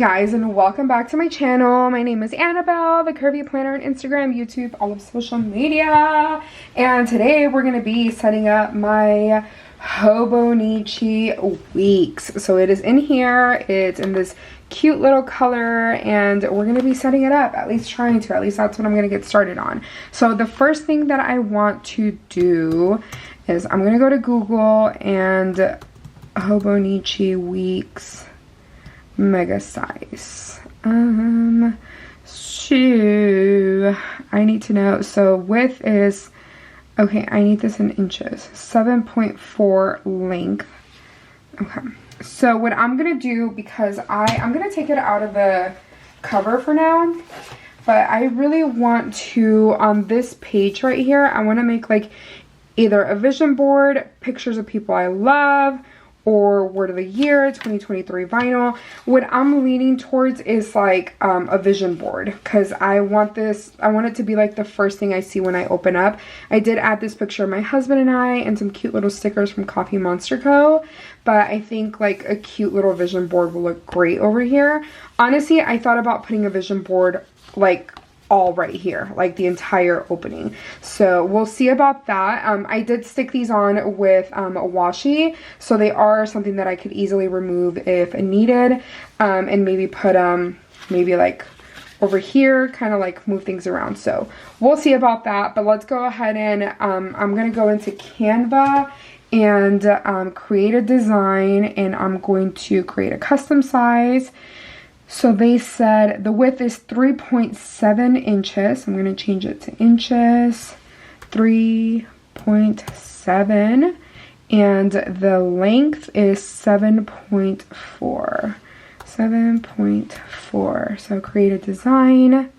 guys, and welcome back to my channel. My name is Annabelle, the Curvy Planner on Instagram, YouTube, all of social media. And today we're going to be setting up my Hobonichi weeks. So it is in here, it's in this cute little color, and we're going to be setting it up, at least trying to. At least that's what I'm going to get started on. So the first thing that I want to do is I'm going to go to Google and Hobonichi weeks mega size. So I need to know. So width is, okay, I need this in inches. 7.4 length. Okay. So what I'm gonna do, because I'm gonna take it out of the cover for now, but I really want to, on this page right here, I want to make like either a vision board, pictures of people I love, or word of the year, 2023 vinyl. What I'm leaning towards is like a vision board, because I want it to be like the first thing I see when I open up. I did add this picture of my husband and I and some cute little stickers from Coffee Monster Co. But I think like a cute little vision board will look great over here. Honestly, I thought about putting a vision board like all right here, like the entire opening. So we'll see about that. I did stick these on with a washi, so they are something that I could easily remove if needed, and maybe put maybe like over here, kind of like move things around. So we'll see about that, but let's go ahead and I'm gonna go into Canva and create a design, and I'm going to create a custom size. So they said the width is 3.7 inches. I'm going to change it to inches. 3.7. And the length is 7.4. 7.4. So create a design.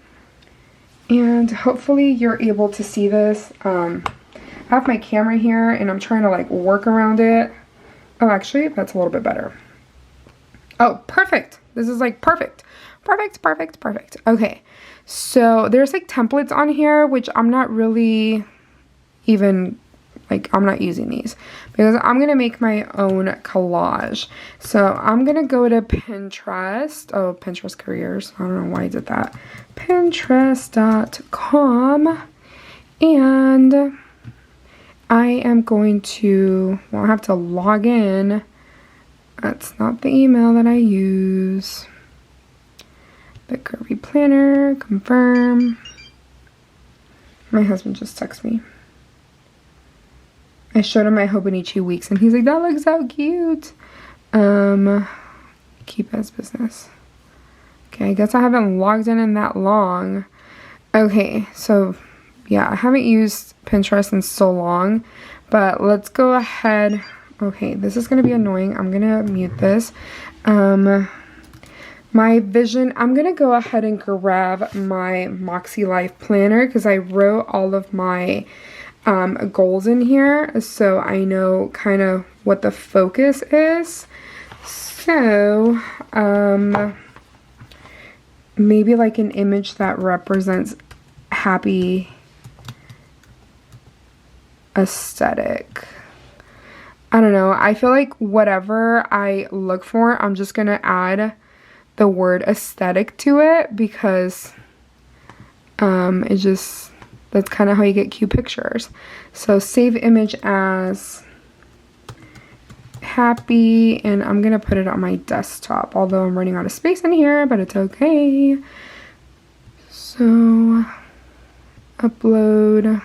And hopefully you're able to see this. I have my camera here and I'm trying to like work around it. Oh, actually, that's a little bit better. Oh, perfect. This is like perfect. Perfect, perfect, perfect. Okay, so there's like templates on here, which I'm not really even, like, I'm not using these because I'm going to make my own collage. So I'm going to go to Pinterest. Oh, Pinterest careers. I don't know why I did that. Pinterest.com. And I am going to, well, I have to log in. That's not the email that I use. The Curvy Planner, confirm. My husband just texted me. I showed him my Hobonichi weeks and he's like, that looks so cute. Keep as business. Okay, I guess I haven't logged in that long. Okay, so yeah, I haven't used Pinterest in so long, but let's go ahead. Okay, this is going to be annoying. I'm going to mute this. My vision, I'm going to go ahead and grab my Moxie Life Planner because I wrote all of my goals in here. So I know kind of what the focus is. So, maybe like an image that represents happy aesthetic. I don't know. I feel like whatever I look for, I'm just going to add the word aesthetic to it because it just, that's kind of how you get cute pictures. So save image as happy, and I'm going to put it on my desktop, although I'm running out of space in here, but it's okay. So upload.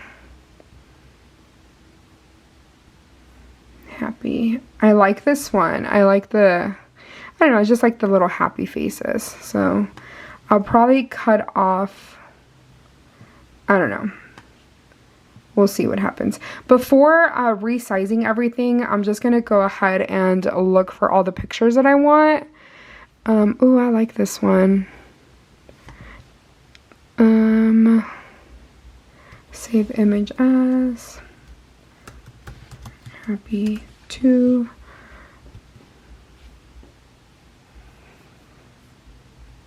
Happy. I like this one. I like the, I don't know, it's just like the little happy faces. So I'll probably cut off, I don't know. We'll see what happens. Before resizing everything, I'm just going to go ahead and look for all the pictures that I want. Oh, I like this one. Save image as happy to.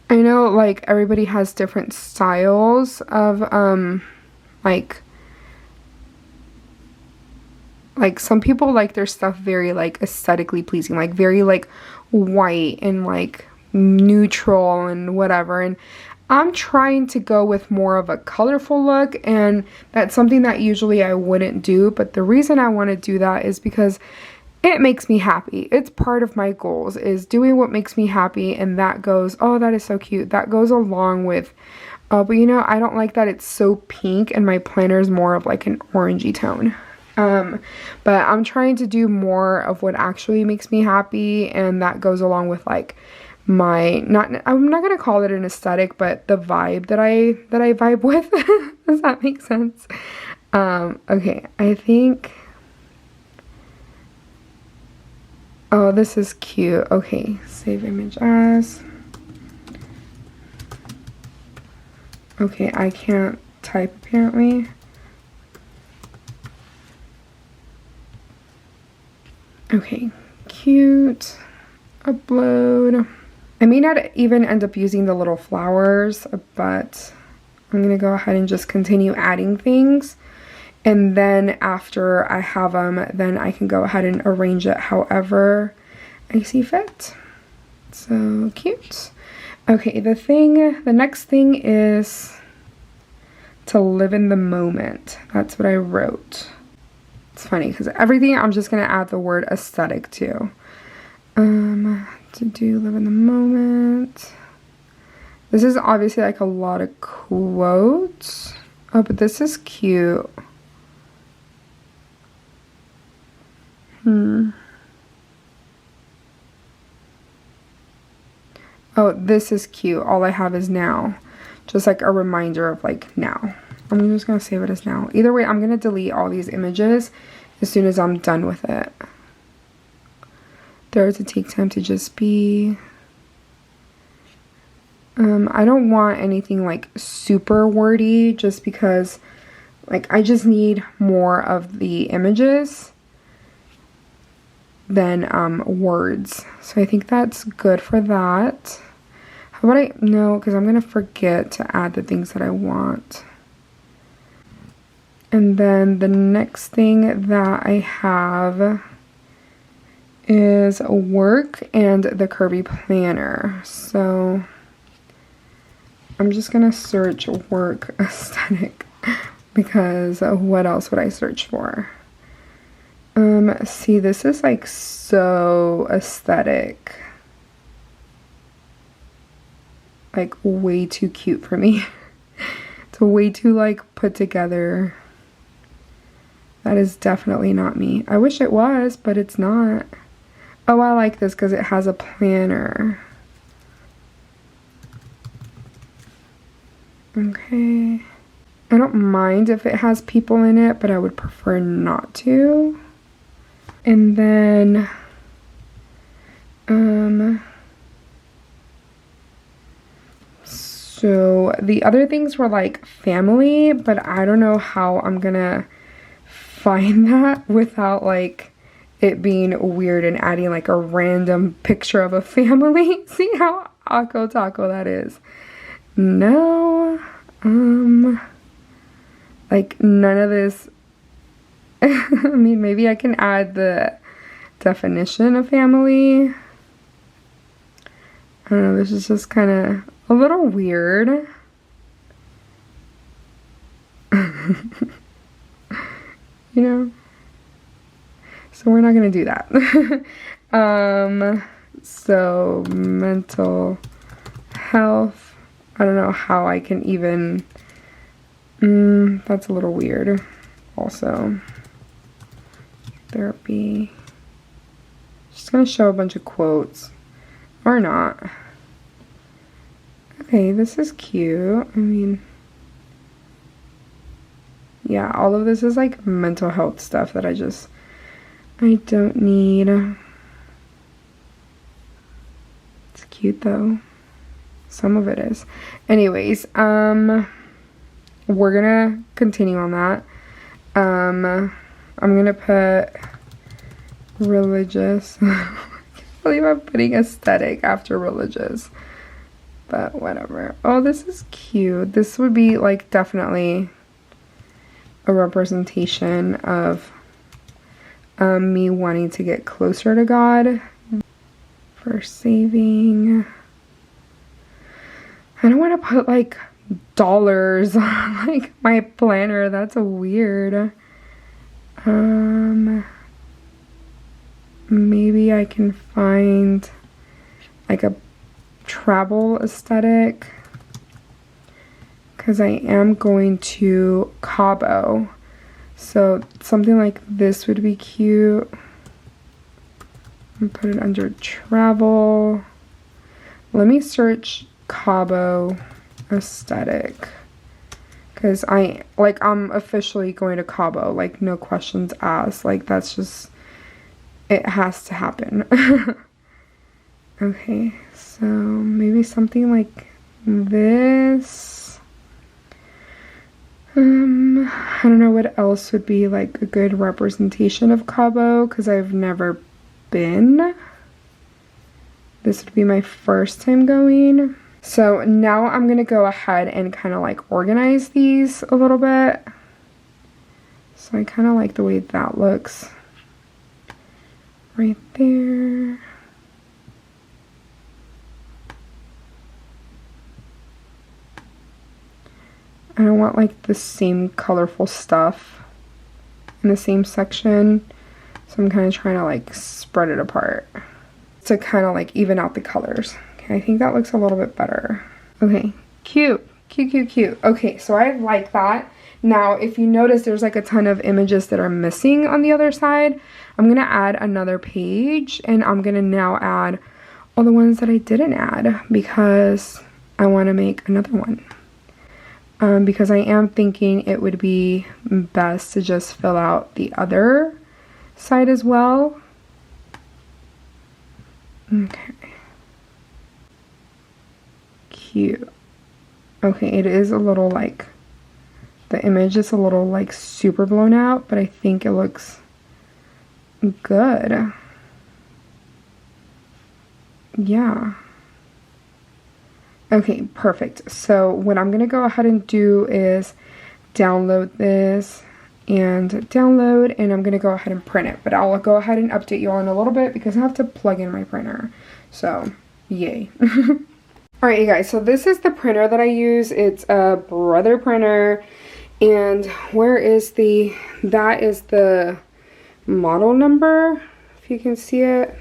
I know like everybody has different styles of like some people like their stuff very like aesthetically pleasing, like very like white and like neutral and whatever, and I'm trying to go with more of a colorful look, and that's something that usually I wouldn't do, but the reason I want to do that is because it makes me happy. It's part of my goals, is doing what makes me happy, and that goes, oh, that is so cute. That goes along with, but you know, I don't like that it's so pink, and my planner is more of like an orangey tone. But I'm trying to do more of what actually makes me happy, and that goes along with like my, I'm not gonna call it an aesthetic, but the vibe that I vibe with. Does that make sense? Okay, I think, oh, this is cute. Okay, save image as. Okay, I can't type apparently. Okay, cute. Upload. I may not even end up using the little flowers, but I'm gonna go ahead and just continue adding things, and then after I have them, then I can go ahead and arrange it however I see fit. So cute. Okay, the next thing is to live in the moment. That's what I wrote. It's funny because everything I'm just gonna add the word aesthetic to. To do live in the moment. This is obviously like a lot of quotes. Oh, but this is cute. Oh, this is cute. All I have is now. Just like a reminder of like now. I'm just gonna save it as now. Either way, I'm gonna delete all these images as soon as I'm done with it. There to take time to just be. I don't want anything like super wordy, just because like I just need more of the images than words. So I think that's good for that. How about no, because I'm gonna forget to add the things that I want. And then the next thing that I have is work and the Curvy planner. So I'm just gonna search work aesthetic, because what else would I search for? See, this is like so aesthetic, like way too cute for me. It's way too like put together. That is definitely not me. I wish it was, but it's not. Oh, I like this because it has a planner. Okay. I don't mind if it has people in it, but I would prefer not to. And then, so the other things were like family, but I don't know how I'm gonna find that without like it being weird and adding like a random picture of a family. See how Ako Taco that is? No, like none of this. I mean, maybe I can add the definition of family. I don't know, this is just kind of a little weird. You know? So we're not gonna do that. So mental health. I don't know how I can even, that's a little weird. Also, therapy. Just gonna show a bunch of quotes. Or not. Okay, this is cute. I mean, yeah, all of this is like mental health stuff that I don't need. It's cute though. Some of it is. Anyways, we're gonna continue on that. I'm gonna put religious. I can't believe I'm putting aesthetic after religious. But whatever. Oh, this is cute. This would be like definitely a representation of me wanting to get closer to God. For saving. I don't want to put like dollars on like my planner. That's weird. Maybe I can find like a travel aesthetic, because I am going to Cabo, so something like this would be cute. And put it under travel. Let me search Cabo aesthetic, because I'm officially going to Cabo, like no questions asked, like that's just, it has to happen. Okay, so maybe something like this. I don't know what else would be like a good representation of Cabo, because I've never been. This would be my first time going. So now I'm gonna go ahead and kind of like organize these a little bit. So I kind of like the way that looks right there. I don't want like the same colorful stuff in the same section, so I'm kind of trying to like spread it apart to kind of like even out the colors. Okay, I think that looks a little bit better. Okay, cute, cute, cute, cute. Okay, so I like that. Now, if you notice, there's like a ton of images that are missing on the other side. I'm gonna add another page, and I'm gonna now add all the ones that I didn't add, because I want to make another one. Because I am thinking it would be best to just fill out the other side as well. Okay. Cute. Okay, it is a little like, the image is a little like super blown out, but I think it looks good. Yeah. Okay, perfect. So what I'm going to go ahead and do is download this and download, and I'm going to go ahead and print it. But I'll go ahead and update you all in a little bit, because I have to plug in my printer. So, yay. Alright, you guys, so this is the printer that I use. It's a Brother printer. And where is that is the model number, if you can see it.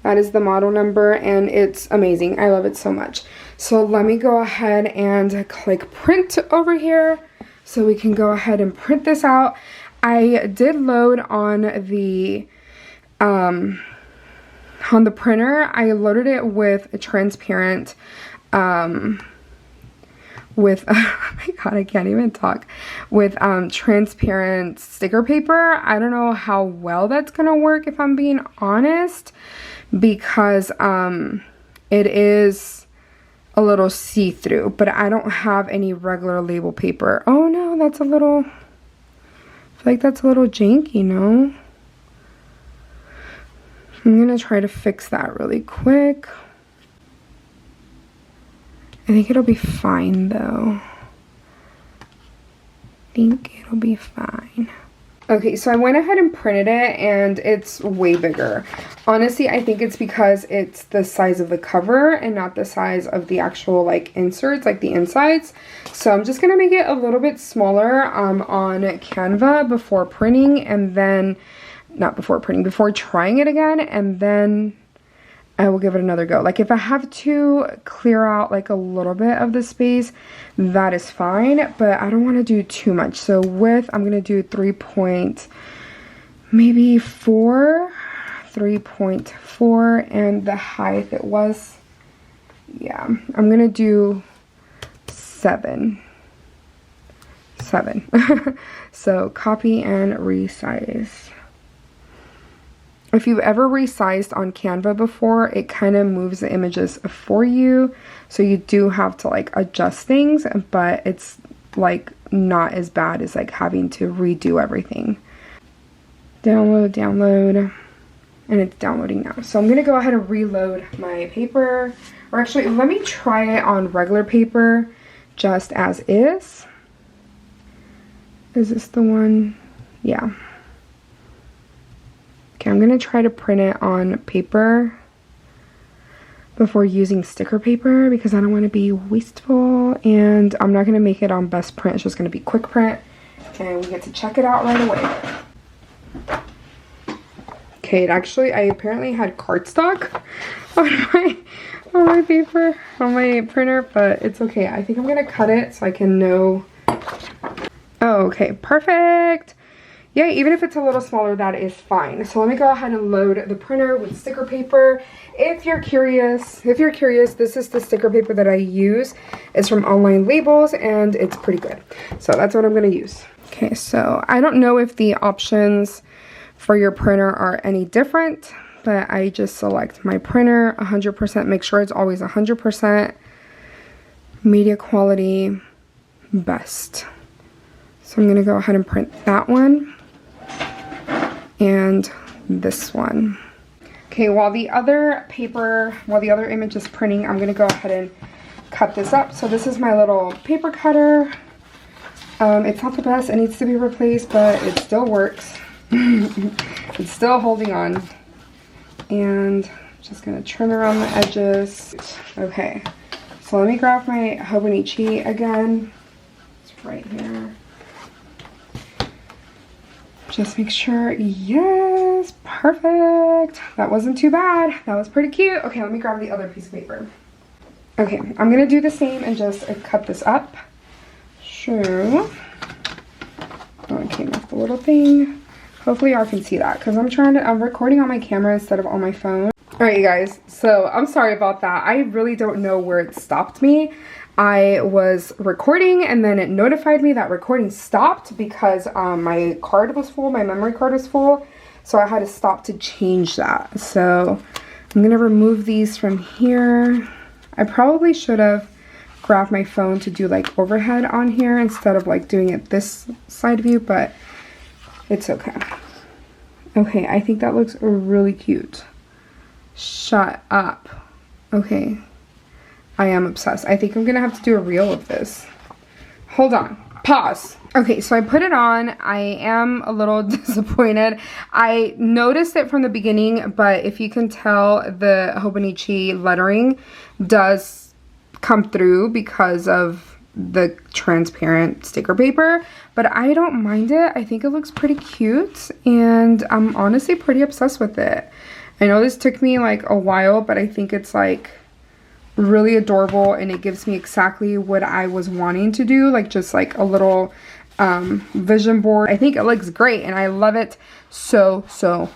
That is the model number, and it's amazing. I love it so much. So let me go ahead and click print over here so we can go ahead and print this out. I did load on the printer. I loaded it with a transparent, oh my god, I can't even talk, with transparent sticker paper. I don't know how well that's gonna work, if I'm being honest, because it is a little see-through, but I don't have any regular label paper. Oh no, that's a little, I feel like that's a little janky, no? I'm gonna try to fix that really quick. I think it'll be fine though. I think it'll be fine. Okay, so I went ahead and printed it, and it's way bigger. Honestly, I think it's because it's the size of the cover and not the size of the actual like inserts, like the insides. So I'm just gonna make it a little bit smaller on Canva before printing, and then, not before printing, before trying it again, and then I will give it another go. Like if I have to clear out like a little bit of the space, that is fine, but I don't want to do too much. So width, I'm going to do 3.4, and the height, it was, yeah, I'm going to do 7. So copy and resize. If you've ever resized on Canva before, it kind of moves the images for you. So you do have to like adjust things, but it's like not as bad as like having to redo everything. Download, and it's downloading now. So I'm gonna go ahead and reload my paper, or actually let me try it on regular paper just as is. Is this the one? Yeah. Okay, I'm gonna try to print it on paper. before using sticker paper because I don't want to be wasteful, and I'm not going to make it on best print. It's just going to be quick print and we get to check it out right away. Okay, I apparently had cardstock on my paper, on my printer, but it's okay. I think I'm going to cut it so I can know. Oh, okay, perfect. Yeah, even if it's a little smaller, that is fine. So let me go ahead and load the printer with sticker paper. If you're curious, this is the sticker paper that I use. It's from Online Labels and it's pretty good. So that's what I'm gonna use. Okay, so I don't know if the options for your printer are any different, but I just select my printer, 100%, make sure it's always 100%, media quality, best. So I'm gonna go ahead and print that one and this one. Okay, while the other image is printing, I'm gonna go ahead and cut this up. So this is my little paper cutter. It's not the best, it needs to be replaced, but it still works. It's still holding on. And just gonna trim around the edges. Okay, so let me grab my Hobonichi again. It's right here. Just make sure, yes, perfect. That wasn't too bad. That was pretty cute. Okay, let me grab the other piece of paper. Okay, I'm gonna do the same and just cut this up. Sure. Oh, it came off the little thing. Hopefully y'all can see that because I'm recording on my camera instead of on my phone. All right, you guys, so I'm sorry about that. I really don't know where it stopped me. I was recording and then it notified me that recording stopped because my card was full, my memory card was full. So I had to stop to change that. So I'm gonna remove these from here. I probably should have grabbed my phone to do like overhead on here instead of like doing it this side view, but it's okay. Okay, I think that looks really cute. Shut up. Okay. I am obsessed. I think I'm gonna have to do a reel of this. Hold on. Pause. Okay, so I put it on. I am a little disappointed. I noticed it from the beginning, but if you can tell, the Hobonichi lettering does come through because of the transparent sticker paper, but I don't mind it. I think it looks pretty cute, and I'm honestly pretty obsessed with it. I know this took me like a while, but I think it's like really adorable and it gives me exactly what I was wanting to do, like just like a little vision board. I think it looks great and I love it so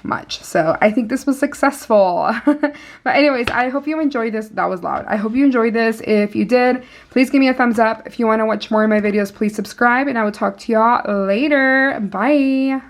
much. So I think this was successful. But anyways, I hope you enjoyed this. That was loud. I hope you enjoyed this. If you did, please give me a thumbs up. If you want to watch more of my videos, please subscribe, and I will talk to y'all later. Bye.